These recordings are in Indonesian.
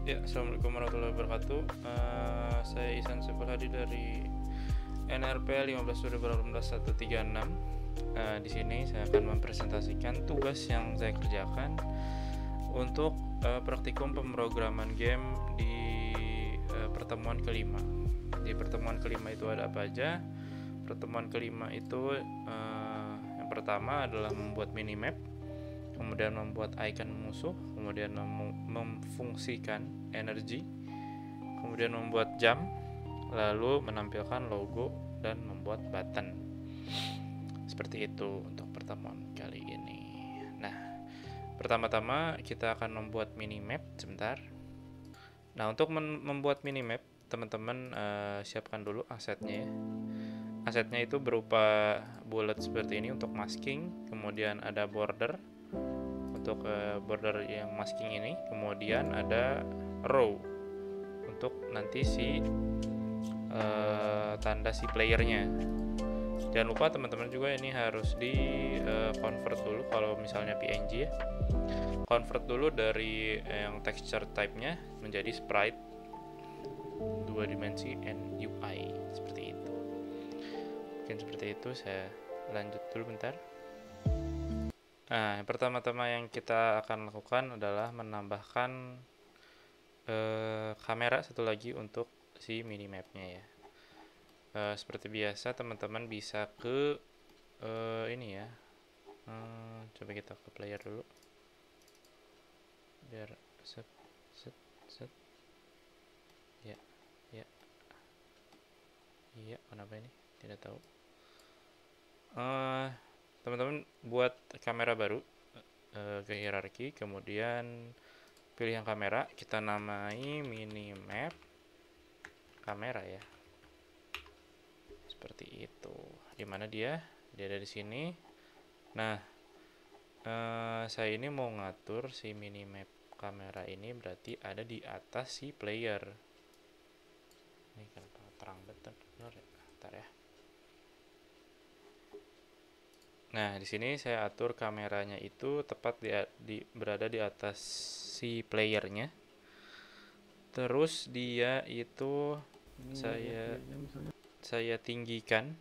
Ya, assalamualaikum warahmatullahi wabarakatuh. Saya Ihsan Saiful Hadi dari NRP 15/2018-136. Di sini saya akan mempresentasikan tugas yang saya kerjakan untuk praktikum pemrograman game di pertemuan kelima. Di pertemuan kelima itu ada apa aja? Pertemuan kelima itu yang pertama adalah membuat minimap, kemudian membuat icon musuh, kemudian memfungsikan energi, kemudian membuat jam, lalu menampilkan logo dan membuat button. Seperti itu untuk pertemuan kali ini. Nah, pertama-tama kita akan membuat minimap sebentar. Nah, untuk membuat minimap, teman-teman siapkan dulu asetnya ya. Asetnya itu berupa bullet seperti ini untuk masking, kemudian ada border untuk border yang masking ini, kemudian ada row untuk nanti si tanda si playernya. Jangan lupa teman-teman juga ini harus di convert dulu kalau misalnya PNG ya. Convert dulu dari yang texture type-nya menjadi sprite 2 dimensi and UI seperti itu. Mungkin seperti itu, saya lanjut dulu bentar. Nah, yang pertama-tama yang kita akan lakukan adalah menambahkan kamera satu lagi untuk si minimapnya ya. Seperti biasa teman-teman bisa ke ini ya. Coba kita ke player dulu biar set set set ya ya iya, kenapa ini tidak tahu. Teman-teman buat kamera baru, ke hierarki, kemudian pilih yang kamera, kita namai minimap kamera ya, seperti itu. Dimana dia ada di sini. Nah, saya ini mau ngatur si minimap kamera ini berarti ada di atas si player. Ini kan terang betul ya. Bentar ya. Nah, di sini saya atur kameranya itu tepat berada di atas si playernya. Terus dia itu saya tinggikan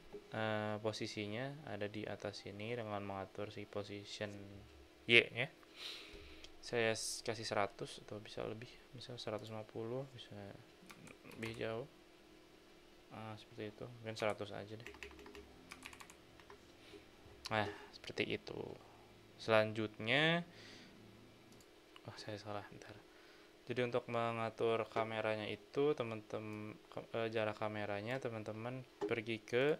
posisinya ada di atas sini dengan mengatur si position Y ya. Saya kasih 100 atau bisa lebih, bisa 150, bisa lebih jauh. Seperti itu, mungkin 100 aja deh. Nah, seperti itu. Selanjutnya, saya salah, bentar. Jadi untuk mengatur kameranya itu, teman-teman jarak kameranya, teman-teman pergi ke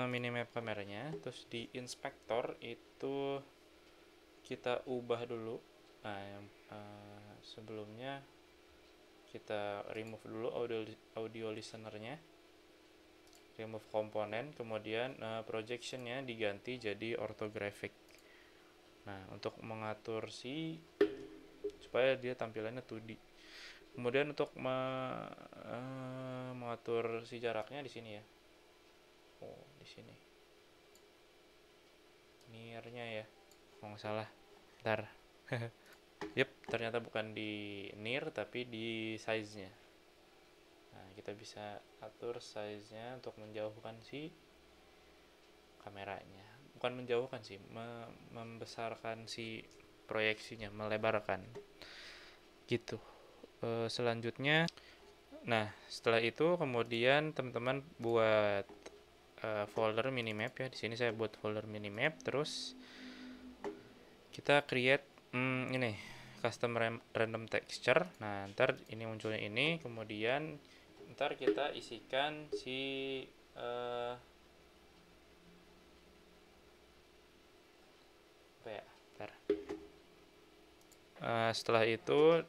minimap kameranya, terus di inspektor itu kita ubah dulu. Nah, yang sebelumnya kita remove dulu audio listenernya, remove komponen, kemudian projectionnya diganti jadi orthographic. Nah, untuk mengatur supaya dia tampilannya 2D. Kemudian untuk mengatur si jaraknya di sini ya. Oh, di sini. Near-nya ya. Kalau nggak salah. Ntar. Yep, ternyata bukan di near tapi di size-nya. Nah, kita bisa atur size-nya untuk menjauhkan si kameranya. Bukan menjauhkan sih, membesarkan si proyeksinya, melebarkan. Gitu. Selanjutnya, nah setelah itu kemudian teman-teman buat folder minimap ya. Di sini saya buat folder minimap, terus kita create ini custom random texture. Nah, ntar ini munculnya ini, kemudian ntar kita isikan si apa ya? Ntar. Setelah itu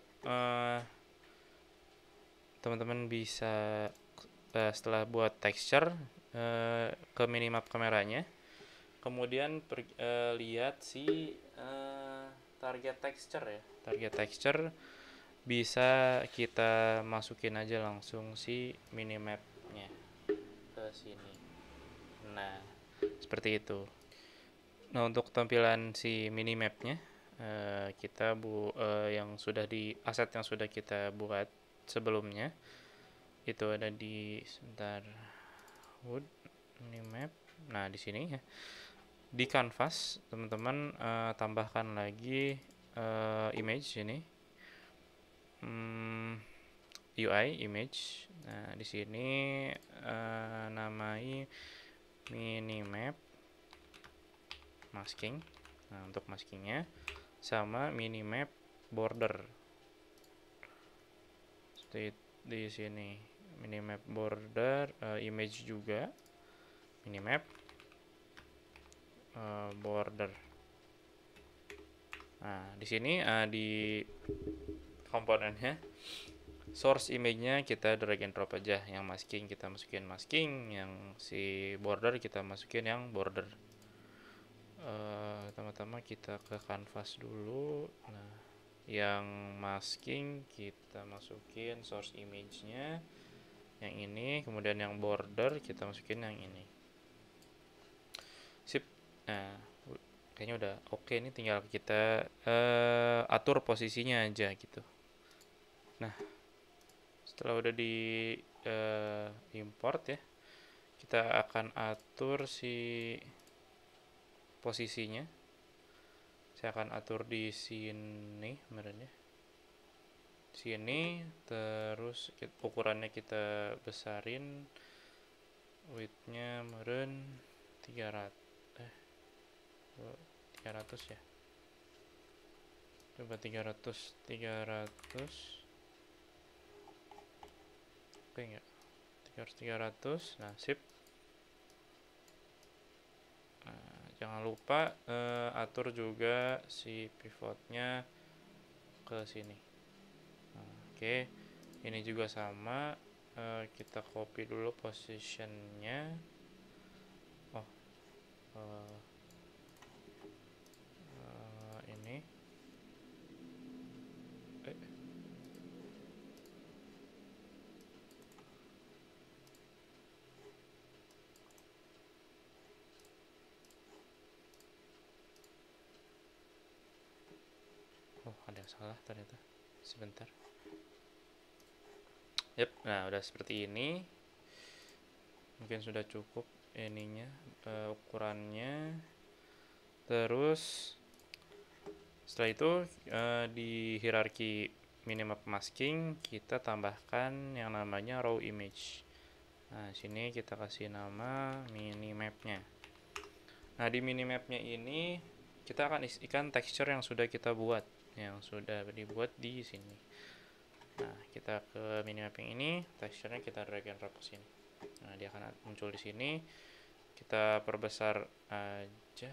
teman-teman bisa setelah buat texture ke minimap kameranya, kemudian lihat si target texture ya. Target texture bisa kita masukin aja langsung si minimapnya ke sini. Nah, seperti itu. Nah, untuk tampilan si minimapnya yang sudah di aset yang sudah kita buat sebelumnya itu ada di sebentar wood minimap. Nah, di sini ya di canvas teman-teman tambahkan lagi image ini, UI image. Nah, di sini namai minimap masking. Nah, untuk maskingnya sama minimap border. Seperti di sini minimap border, image juga minimap border. Nah, di sini di komponennya source image-nya kita drag and drop aja. Yang masking kita masukin masking, yang si border kita masukin yang border. Pertama-tama kita ke canvas dulu. Nah, yang masking kita masukin source image-nya yang ini, kemudian yang border kita masukin yang ini. Sip. Nah, kayaknya udah oke nih, tinggal kita atur posisinya aja gitu. Nah, setelah udah di import ya, kita akan atur si posisinya. Saya akan atur di sini kemarin ya, sini, terus ukurannya kita besarin, widthnya meren 300 ya, coba 300 oke enggak, 300. Nah, sip. Nah, jangan lupa atur juga si pivotnya ke sini. Nah, oke, ini juga sama, kita copy dulu positionnya. Ini ada yang salah ternyata, sebentar. Yep, nah udah seperti ini, mungkin sudah cukup ininya, ukurannya. Terus setelah itu di hierarki minimap masking kita tambahkan yang namanya raw image. Nah, sini kita kasih nama minimapnya. Nah, di minimapnya ini kita akan isikan texture yang sudah kita buat, yang sudah dibuat di sini. Nah, kita ke minimap yang ini, texture-nya kita drag and drop ke sini. Nah, dia akan muncul di sini. Kita perbesar aja.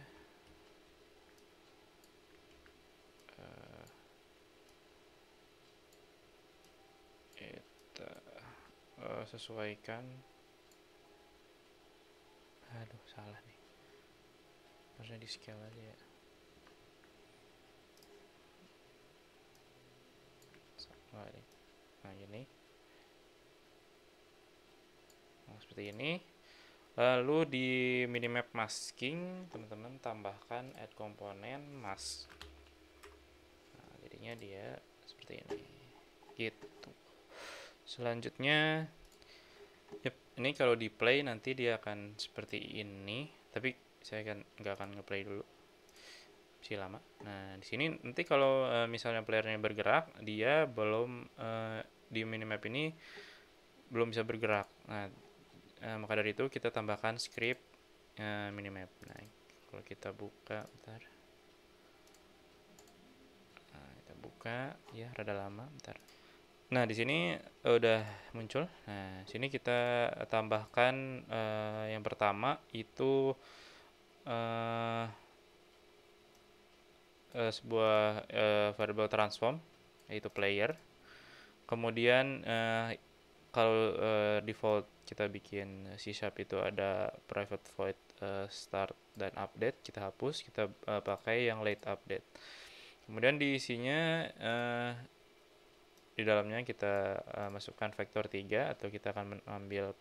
Kita sesuaikan. Aduh, salah nih. Harusnya di scale aja ya. Nah, gini. Nah, seperti ini. Lalu di minimap masking, teman-teman tambahkan add komponen mask. Nah, jadinya dia seperti ini. Gitu. Selanjutnya, ini kalau di play nanti dia akan seperti ini. Tapi saya nggak akan ngeplay dulu. Masih lama. Nah, di sini nanti kalau misalnya playernya bergerak, dia belum di minimap ini belum bisa bergerak. Nah, maka dari itu kita tambahkan script minimap. Nah, kalau kita buka, bentar. Nah, kita buka, ya rada lama, bentar. Nah, di sini udah muncul. Nah, sini kita tambahkan yang pertama itu sebuah variable transform, yaitu player. Kemudian kalau default kita bikin C# itu ada private void start dan update, kita hapus, kita pakai yang late update. Kemudian di isinya di dalamnya kita masukkan vektor 3, atau kita akan mengambil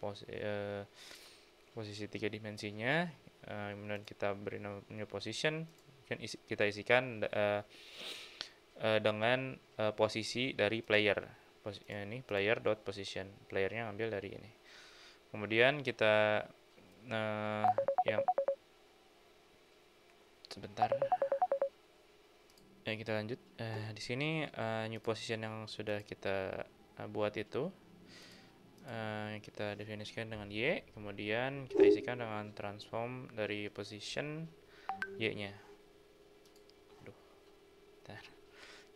posisi 3 dimensinya, kemudian kita beri new position, kita isikan dengan posisi dari player. Ini player dot position, playernya ambil dari ini. Kemudian kita yang sebentar. Kita lanjut. Di sini new position yang sudah kita buat itu kita definisikan dengan y, kemudian kita isikan dengan transform dari position y-nya.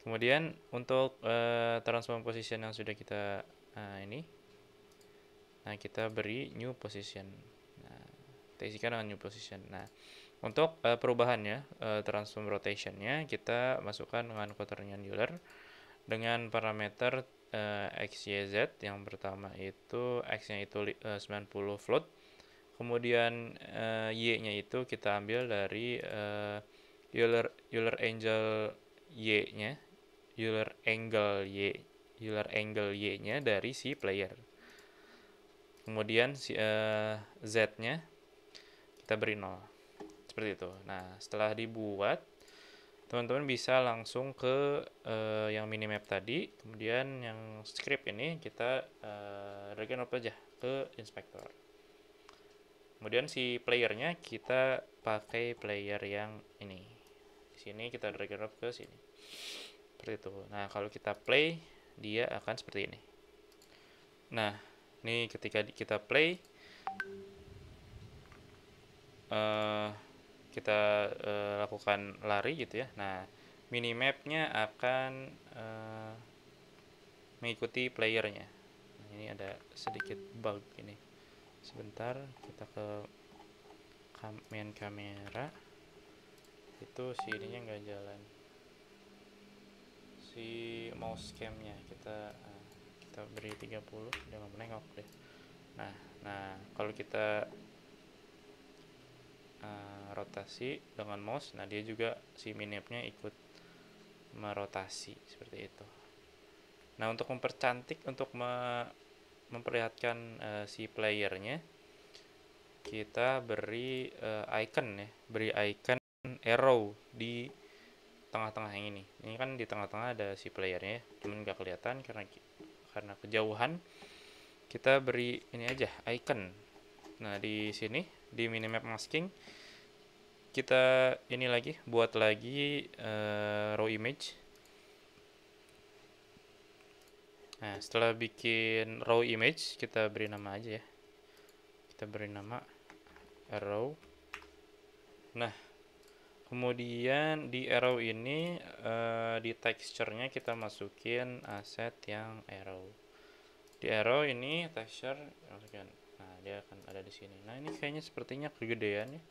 Kemudian untuk transform position yang sudah kita kita beri new position. Kita isikan dengan new position. Untuk perubahannya, transform rotationnya kita masukkan dengan quaternion Euler dengan parameter x, y, z. Yang pertama itu x-nya itu 90 float, kemudian y-nya itu kita ambil dari Euler angle y-nya, Euler angle y-nya dari si player. Kemudian si z-nya kita beri 0. Seperti itu. Nah, setelah dibuat, teman-teman bisa langsung ke yang minimap tadi. Kemudian yang script ini kita drag and drop aja ke inspektor. Kemudian si playernya kita pakai player yang ini. Di sini kita drag and drop ke sini. Seperti itu. Nah, kalau kita play, dia akan seperti ini. Nah, ini ketika kita play, kita lakukan lari gitu ya. Nah, minimapnya akan mengikuti playernya. Nah, ini ada sedikit bug ini. Sebentar, kita ke main kamera. Itu si ininya nggak jalan. Si mouse cam-nya kita beri 30, dia nggak menengok deh. Nah, kalau kita rotasi dengan mouse, nah dia juga si minimapnya ikut merotasi seperti itu. Nah, untuk mempercantik, untuk memperlihatkan si playernya, kita beri icon ya, beri icon arrow di tengah-tengah yang ini. Ini kan di tengah-tengah ada si playernya, cuman nggak kelihatan karena kejauhan. Kita beri ini aja icon. Nah, di sini di minimap masking kita ini lagi buat lagi raw image. Nah, setelah bikin raw image, kita beri nama aja ya. Kita beri nama arrow. Nah, kemudian di arrow ini di texture-nya kita masukin aset yang arrow. Di arrow ini texture masukin. Nah, dia akan ada di sini. Nah, ini kayaknya sepertinya kegedean ya.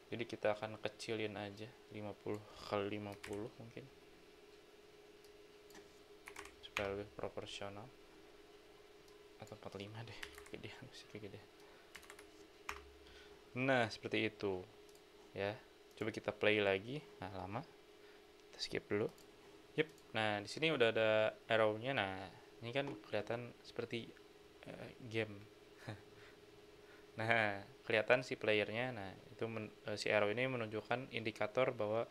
Jadi kita akan kecilin aja 50 kali 50 mungkin. Supaya lebih proporsional. Atau 45 deh. Gedean, masih kegedean. Nah, seperti itu. Ya. Coba kita play lagi. Nah, lama. Kita skip dulu. Yep. Nah, di sini udah ada arrow-nya. Nah, ini kan kelihatan seperti game. Nah, kelihatan si playernya. Nah, itu si arrow ini menunjukkan indikator bahwa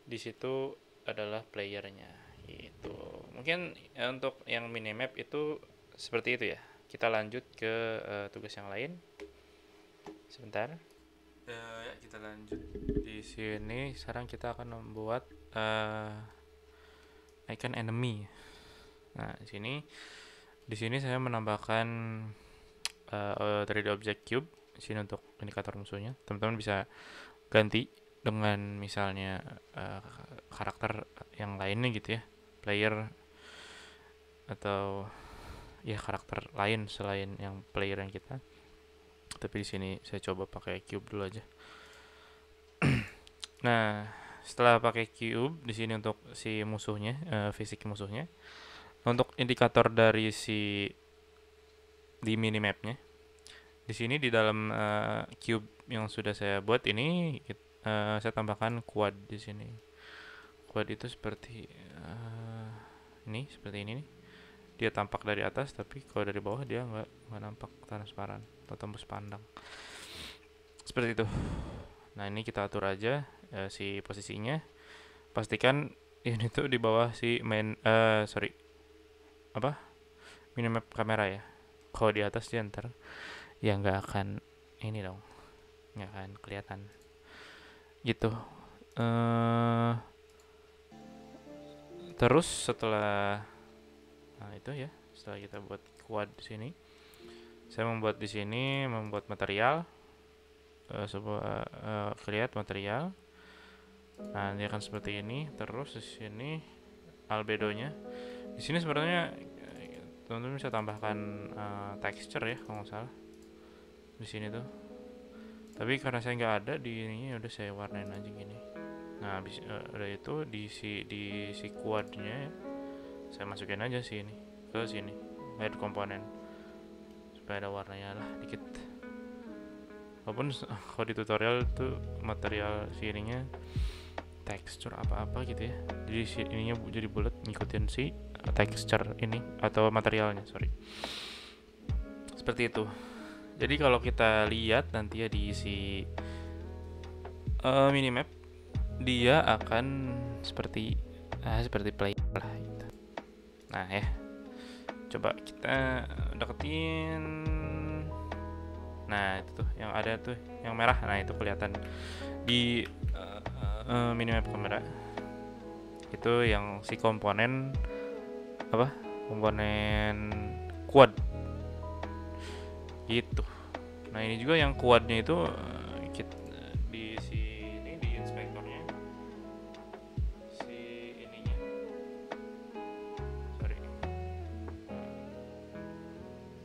di situ adalah playernya. Gitu. Mungkin untuk yang minimap itu seperti itu ya. Kita lanjut ke tugas yang lain. Sebentar. Ya, kita lanjut di sini. Sekarang kita akan membuat icon enemy. Nah, di sini saya menambahkan 3D object cube di sini untuk indikator musuhnya. Teman-teman bisa ganti dengan misalnya karakter yang lainnya gitu ya, player atau ya karakter lain selain yang player yang kita. Tapi di sini saya coba pakai cube dulu aja. Nah, setelah pakai cube di sini untuk si musuhnya, fisik musuhnya, untuk indikator dari di minimapnya, di sini di dalam cube yang sudah saya buat ini, saya tambahkan quad di sini. Quad itu seperti seperti ini nih. Dia tampak dari atas, tapi kalau dari bawah dia nggak nampak transparan atau tembus pandang. Seperti itu. Nah, ini kita atur aja si posisinya. Pastikan ini tuh di bawah si minimap kamera ya. Kalau di atas dia ntar ya nggak akan ini dong, nggak akan kelihatan gitu. Terus setelah itu ya, setelah kita buat quad di sini, saya membuat di sini material, create material. Nah, ini akan seperti ini. Terus di sini albedonya. Di sini sebenarnya teman-teman bisa tambahkan texture ya kalau nggak salah di sini tuh. Tapi karena saya nggak ada di ini, udah saya warnain aja gini. Nah, udah itu di si quadnya saya masukin aja sini ke sini add komponen supaya ada warnanya lah dikit. Walaupun kalau di tutorial tuh material si ininya texture apa-apa gitu ya, jadi si ininya jadi bulat ngikutin si texture ini atau materialnya, sorry, seperti itu. Jadi kalau kita lihat nanti ya di si minimap, dia akan seperti player lah gitu. Nah ya, coba kita deketin. Nah itu tuh yang ada tuh yang merah, nah itu kelihatan di minimap kamera. Itu yang si komponen quad gitu. Nah ini juga yang quadnya itu di sini di inspektornya, si ininya, sorry,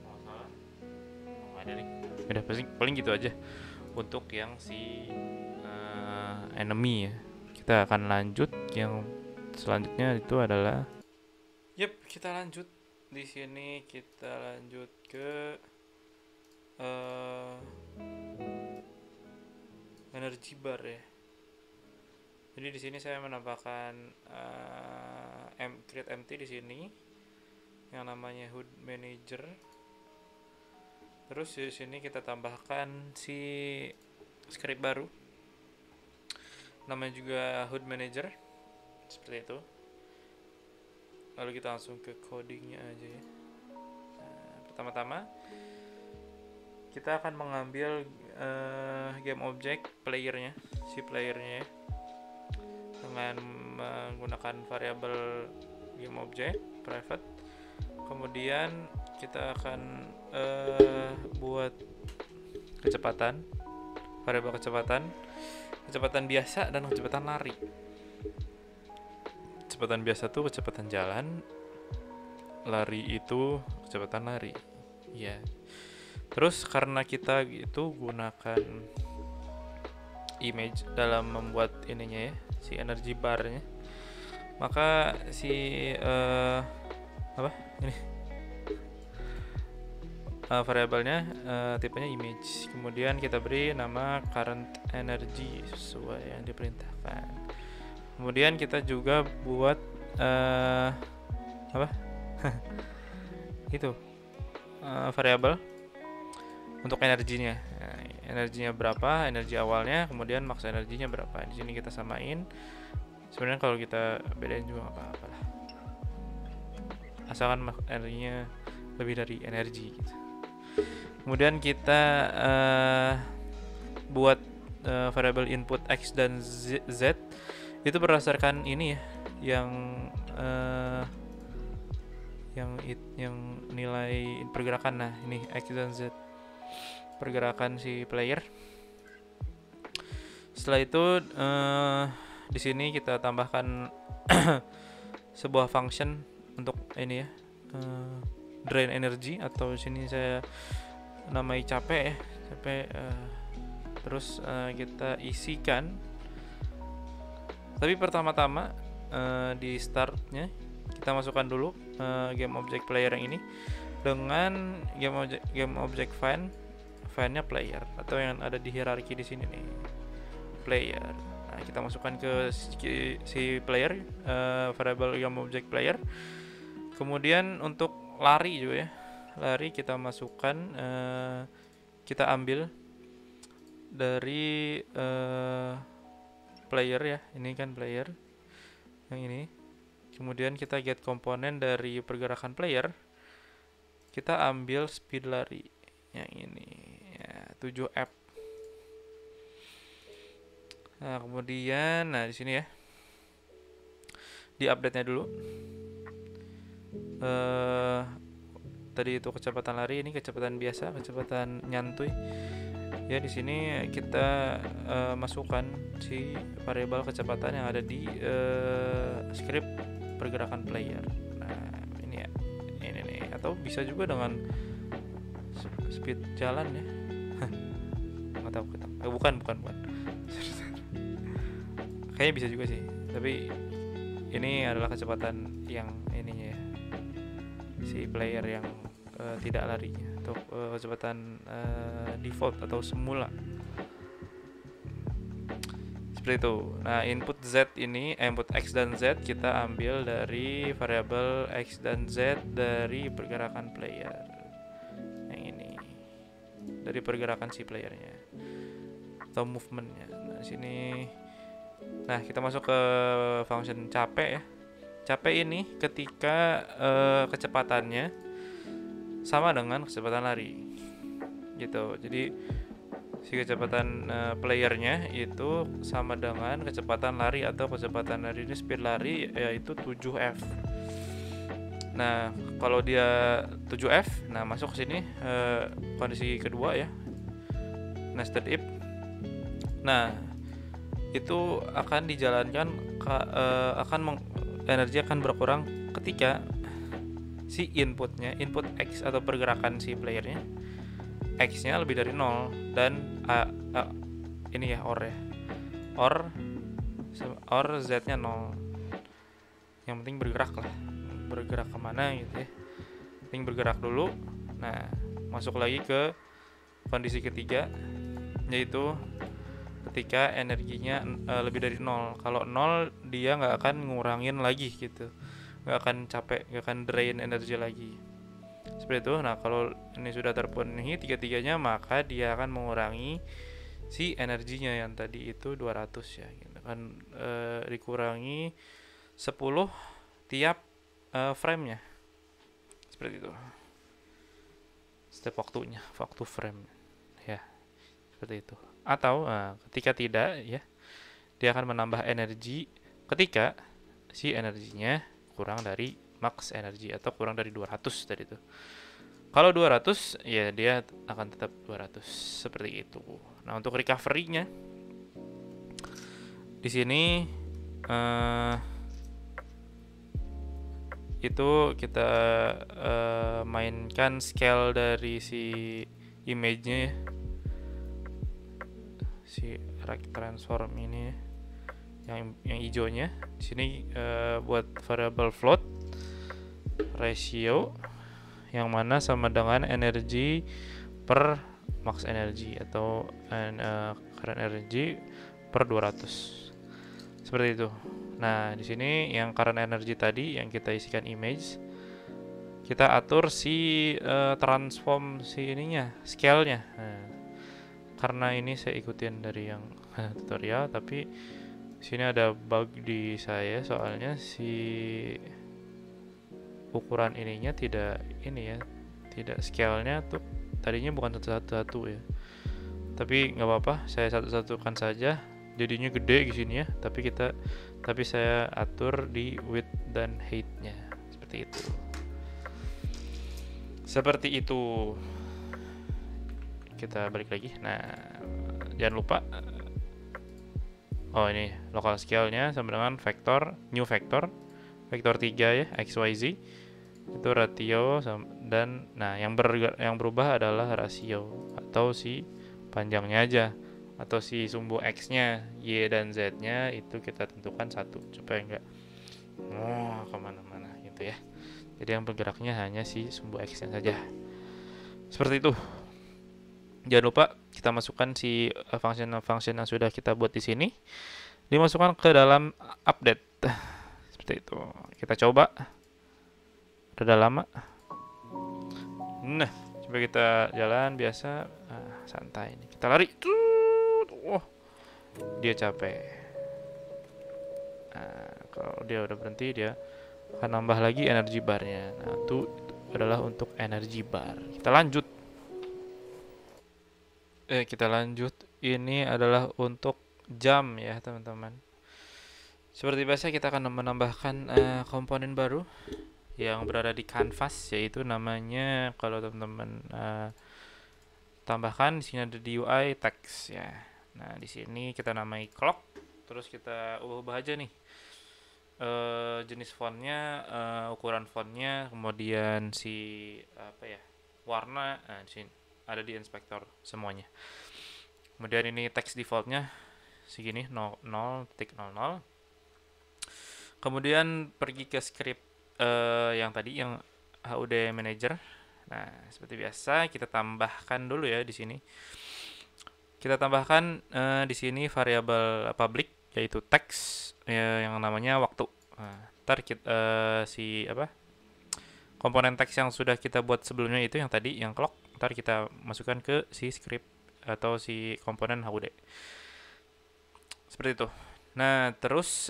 salah, ada nih. Udah paling gitu aja untuk yang si enemy ya. Kita akan lanjut yang selanjutnya, itu adalah kita lanjut di sini, kita lanjut ke energy bar ya. Jadi di sini saya menambahkan create empty di sini yang namanya HUD manager. Terus di sini kita tambahkan si script baru namanya juga HUD manager seperti itu. Lalu kita langsung ke codingnya aja ya. Nah, pertama-tama kita akan mengambil game object playernya, si playernya ya, dengan menggunakan variabel game object private. Kemudian kita akan buat variabel kecepatan biasa dan kecepatan lari. Kecepatan biasa tuh kecepatan jalan, lari itu kecepatan lari ya. Terus karena kita itu gunakan image dalam membuat ininya ya, si energy barnya, maka si variabelnya tipenya image. Kemudian kita beri nama current energy sesuai yang diperintahkan. Kemudian kita juga buat itu variabel untuk energinya. Nah, energinya berapa, energi awalnya, kemudian max energinya berapa. Di sini kita samain. Sebenarnya kalau kita bedain juga nggak apa-apa lah, asalkan max energinya lebih dari energi gitu. Kemudian kita buat variabel input X dan Z itu berdasarkan ini ya, yang nilai pergerakan. Nah ini X dan Z, pergerakan si player. Setelah itu di sini kita tambahkan sebuah function untuk ini ya, drain energy, atau di sini saya namai capek. Terus kita isikan. Tapi pertama-tama di startnya kita masukkan dulu game object player yang ini dengan game object fan-nya player, atau yang ada di hierarki di sini nih, player. Nah, kita masukkan ke si player variable game object player. Kemudian untuk lari juga ya, lari kita masukkan, kita ambil dari player ya, ini kan player yang ini. Kemudian kita get komponen dari pergerakan player, kita ambil speed lari yang ini ya, 7F. Nah kemudian, nah di sini ya, di update-nya dulu. Tadi itu kecepatan lari, ini kecepatan biasa, kecepatan nyantui. Ya di sini kita masukkan si variabel kecepatan yang ada di script pergerakan player. Nah ini ya, ini nih. Atau bisa juga dengan speed jalan ya. Nggak tahu, bukan. Kayaknya bisa juga sih. Tapi ini adalah kecepatan yang ininya ya, si player yang tidak lari atau kecepatan default atau semula seperti itu. Nah input Z ini, input X dan Z kita ambil dari variabel X dan Z dari pergerakan player yang ini, dari pergerakan si playernya atau movementnya. Nah sini, nah kita masuk ke function capek ya. Capek ini ketika kecepatannya sama dengan kecepatan lari gitu. Jadi si kecepatan playernya itu sama dengan kecepatan lari, atau kecepatan lari ini speed lari yaitu 7F. Nah kalau dia 7F, nah masuk ke sini kondisi kedua ya, nested if. Nah itu akan dijalankan energi akan berkurang ketika si inputnya, input X atau pergerakan si playernya, X-nya lebih dari 0 dan ini ya, or Z-nya 0. Yang penting bergerak lah, bergerak kemana gitu ya, penting bergerak dulu. Nah masuk lagi ke kondisi ketiga, yaitu ketika energinya lebih dari 0. Kalau 0 dia nggak akan ngurangin lagi gitu, nggak akan capek, nggak akan drain energi lagi seperti itu. Nah kalau ini sudah terpenuhi tiga-tiganya, maka dia akan mengurangi si energinya yang tadi itu 200 ya gitu kan, dikurangi 10 tiap frame-nya seperti itu, setiap waktunya, waktu frame ya, seperti itu. Atau ketika tidak ya, dia akan menambah energi ketika si energinya kurang dari max energi atau kurang dari 200 tadi itu. Kalau 200 ya dia akan tetap 200 seperti itu. Nah untuk recovery-nya di sini itu kita mainkan scale dari si image-nya ya, si rect transform ini yang hijaunya. Di sini buat variable float ratio yang mana sama dengan energi per max energy atau current energy per 200 seperti itu. Nah di sini yang current energy tadi yang kita isikan image, kita atur si transform si ininya, scale-nya. Nah, karena ini saya ikutin dari yang tutorial, tapi sini ada bug di saya, soalnya si ukuran ininya tidak ini ya, tidak scale-nya tuh tadinya bukan satu-satu ya, tapi nggak apa-apa, saya satu-satukan saja, jadinya gede di sini ya. Tapi saya atur di width dan height-nya seperti itu. Kita balik lagi. Nah jangan lupa, oh ini local scale-nya sama dengan vektor, new vektor 3 ya, XYZ itu ratio dan nah yang berubah adalah rasio atau si panjangnya aja, atau si sumbu X-nya, Y dan Z-nya itu kita tentukan 1 supaya enggak kemana-mana gitu ya. Jadi yang bergeraknya hanya si sumbu X-nya saja seperti itu. Jangan lupa kita masukkan si function yang sudah kita buat di sini, dimasukkan ke dalam update seperti itu. Kita coba, udah lama. Nah coba kita jalan biasa, santai nih, kita lari, dia capek. Nah, kalau dia udah berhenti, dia akan nambah lagi energi barnya. Nah, itu adalah untuk energi bar. Kita lanjut. Ini adalah untuk jam ya, teman-teman. Seperti biasa kita akan menambahkan komponen baru yang berada di canvas, yaitu namanya, kalau teman-teman tambahkan, di sini ada di UI text ya. Nah, di sini kita namai clock, terus kita ubah aja nih jenis fontnya, ukuran fontnya, kemudian si apa ya, warna. Nah, di sini ada di inspektor semuanya. Kemudian ini text defaultnya segini 0.00. Kemudian pergi ke script yang tadi, yang HUD manager. Nah, seperti biasa kita tambahkan dulu ya di sini. Kita tambahkan di sini variabel public, yaitu text yang namanya waktu. Nah, ntar kita komponen teks yang sudah kita buat sebelumnya itu yang tadi, yang clock, ntar kita masukkan ke si script atau si komponen HUD. Seperti itu. Nah, terus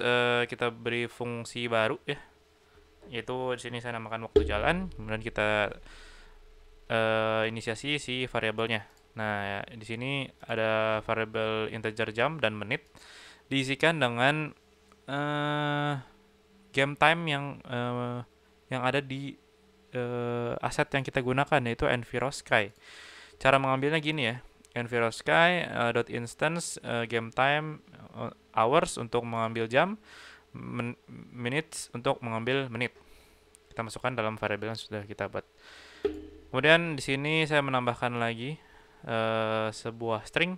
kita beri fungsi baru ya, yaitu di sini saya namakan waktu jalan. Kemudian kita inisiasi si variabelnya. Nah, di sini ada variabel integer jam dan menit, diisikan dengan game time yang ada di aset yang kita gunakan, yaitu Envirosky. Cara mengambilnya gini ya, Envirosky .instance game time hours untuk mengambil jam, minutes untuk mengambil menit. Kita masukkan dalam variabel yang sudah kita buat. Kemudian di sini saya menambahkan lagi sebuah string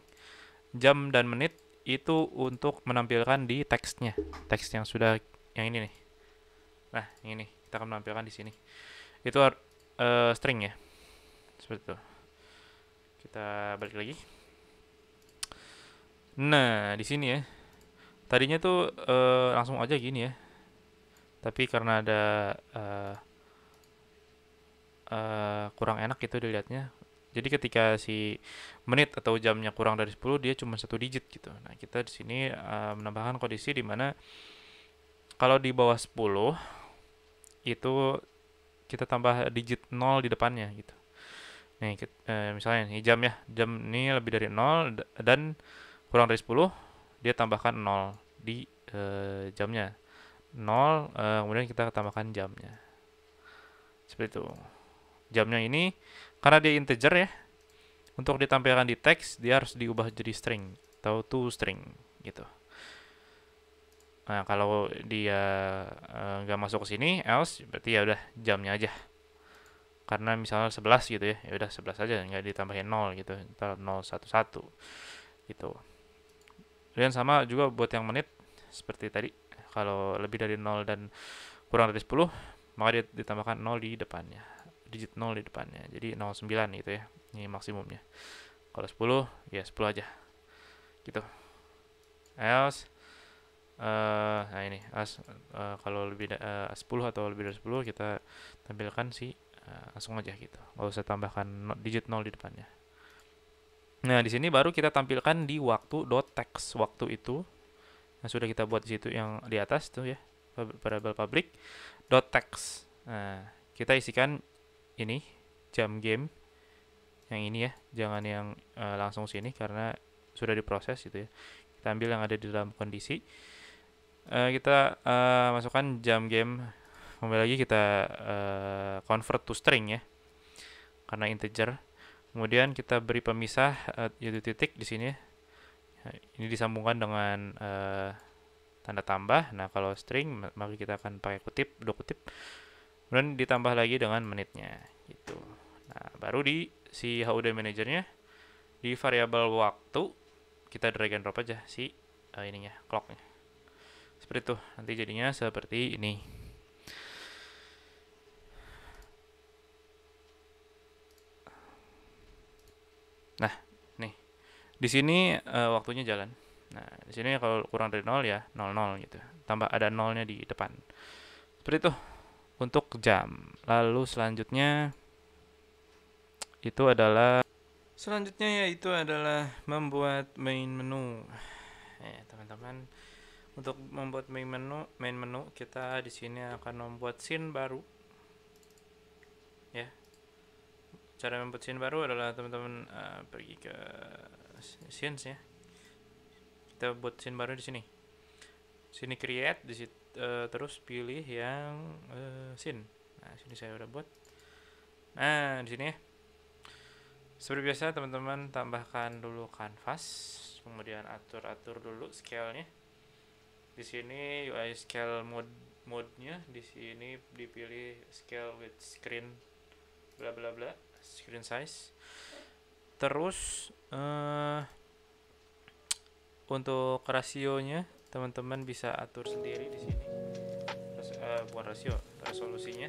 jam dan menit, itu untuk menampilkan di teksnya, teks yang sudah yang ini nih. Nah, ini kita akan menampilkan di sini. Itu string ya, seperti itu. Kita balik lagi. Nah, di sini ya, tadinya tuh langsung aja gini ya, tapi karena ada kurang enak gitu dilihatnya. Jadi ketika si menit atau jamnya kurang dari 10, dia cuma 1 digit gitu. Nah, kita di sini menambahkan kondisi di mana kalau di bawah 10 itu kita tambah digit 0 di depannya gitu. Nih, misalnya nih jam ya, jam ini lebih dari 0 dan kurang dari 10, dia tambahkan 0 di jamnya. 0, kemudian kita tambahkan jamnya. Seperti itu. Jamnya ini karena dia integer ya, untuk ditampilkan di teks dia harus diubah jadi string atau toString gitu. Nah, kalau dia nggak masuk ke sini, else, berarti ya udah jamnya aja. Karena misalnya 11 gitu ya, ya udah 11 aja, nggak ditambahin 0 gitu, ntar 011 gitu. Dan sama juga buat yang menit, seperti tadi, kalau lebih dari 0 dan kurang dari 10, maka dia ditambahkan 0 di depannya, digit 0 di depannya, jadi 09 gitu ya, ini maksimumnya. Kalau 10, ya 10 aja gitu. Else, nah ini kalau lebih 10 atau lebih dari 10, kita tampilkan si langsung aja gitu, nggak usah tambahkan digit 0 di depannya. Nah, di sini baru kita tampilkan di waktu.text. Waktu itu yang sudah kita buat di situ yang di atas tuh ya, variable public .text. Nah, kita isikan ini jam game yang ini ya, jangan yang langsung sini karena sudah diproses gitu ya. Kita ambil yang ada di dalam kondisi. Kita masukkan jam game. Kembali lagi kita convert to string ya, karena integer. Kemudian kita beri pemisah yaitu titik di sini. Ini disambungkan dengan tanda tambah. Nah, kalau string maka kita akan pakai kutip, dua kutip. Kemudian ditambah lagi dengan menitnya gitu. Nah, baru di si HUD manajernya, di variabel waktu kita drag and drop aja si ininya, clocknya. Seperti itu. Nanti jadinya seperti ini. Nah, nih. Di sini waktunya jalan. Nah, di sini kalau kurang dari 0 ya 00 gitu. Tambah ada 0-nya di depan. Seperti itu untuk jam. Lalu selanjutnya yaitu adalah membuat main menu. Teman-teman, Untuk membuat main menu kita di sini akan membuat scene baru ya. Cara membuat scene baru adalah teman-teman pergi ke scenes ya. Kita buat scene baru di sini. Sini create di situ, terus pilih yang scene. Nah, sini saya udah buat. Nah, di sini ya. Seperti biasa teman-teman tambahkan dulu canvas, kemudian atur dulu scale-nya. Di sini UI scale mode-nya di sini dipilih scale with screen bla bla bla, screen size. Terus untuk rasionya teman-teman bisa atur sendiri di sini. Terus bukan rasio, resolusinya.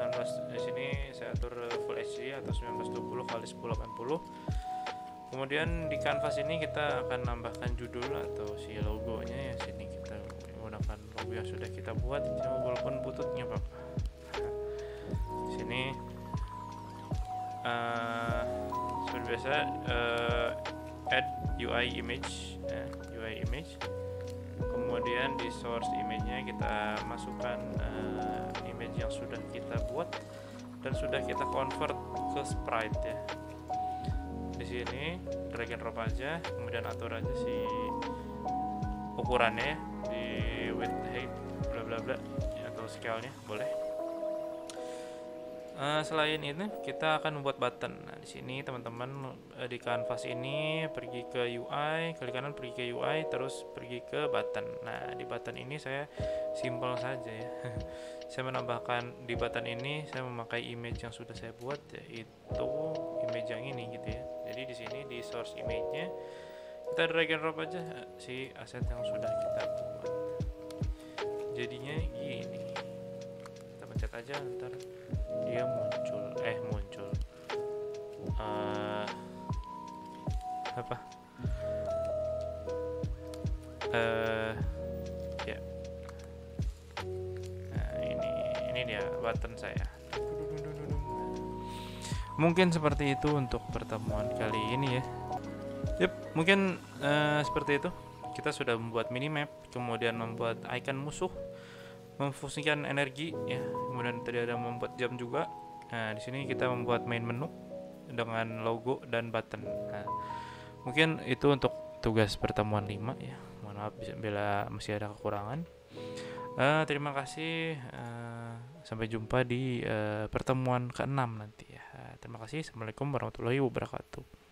Dan di sini saya atur Full HD atau 1920 x 1080. Kemudian di canvas ini kita akan nambahkan judul atau si logonya ya. Sini kita menggunakan logo yang sudah kita buat, walaupun bututnya apa-apa. Sini seperti biasa add UI image, kemudian di source image-nya kita masukkan image yang sudah kita buat dan sudah kita convert ke sprite ya. Di sini drag and drop aja, kemudian atur aja si ukurannya di width, height, bla bla bla atau scale-nya boleh. Selain itu kita akan membuat button. Nah, di sini teman-teman di canvas ini pergi ke UI, klik kanan pergi ke UI, terus pergi ke button. Nah, di button ini saya simple saja ya. Saya menambahkan di button ini saya memakai image yang sudah saya buat, yaitu image yang ini gitu ya. Jadi di sini di source image-nya kita drag and drop aja si aset yang sudah kita buat. Jadinya gini. Kita pencet aja, ntar dia muncul apa ya. Nah, ini dia button saya. Mungkin seperti itu untuk pertemuan kali ini ya. Mungkin seperti itu. Kita sudah membuat minimap, kemudian membuat icon musuh, memfungsikan energi ya, kemudian tadi ada membuat jam juga. Nah, di sini kita membuat main menu dengan logo dan button. Nah, mungkin itu untuk tugas pertemuan 5 ya. Mohon maaf bila masih ada kekurangan. Terima kasih. Sampai jumpa di pertemuan ke-6 nanti ya. Terima kasih. Assalamualaikum warahmatullahi wabarakatuh.